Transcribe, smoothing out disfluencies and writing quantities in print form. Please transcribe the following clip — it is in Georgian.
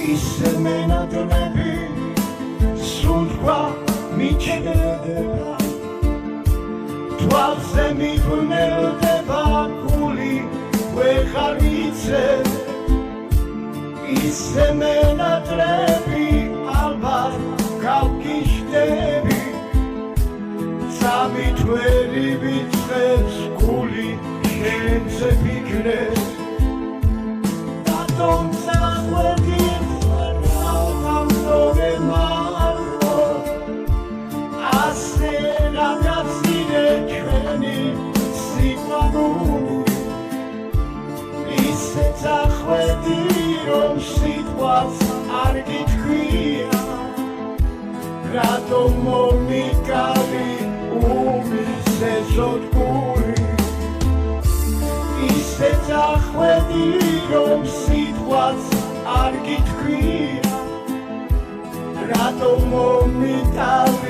ისე მენადრები სულთქვა მიჩნდება თვალზე მიბრუნელდება გული ვეღარ ვიცებ ისე მენადრები ალბათ გავგიშდები სამი თვერი ვიწყებს გული შენზე ფიქრებს დატომ წახვედი ასე რაღაცინე ჩვენი სიყვარული ისე წახვედი რომ სიტყვაც არ გითქვია რატომ მომიკალი უმისესოდ გული ისე წახვედი რომ სიტყვაც არ გითქვია რატომ მომიკალი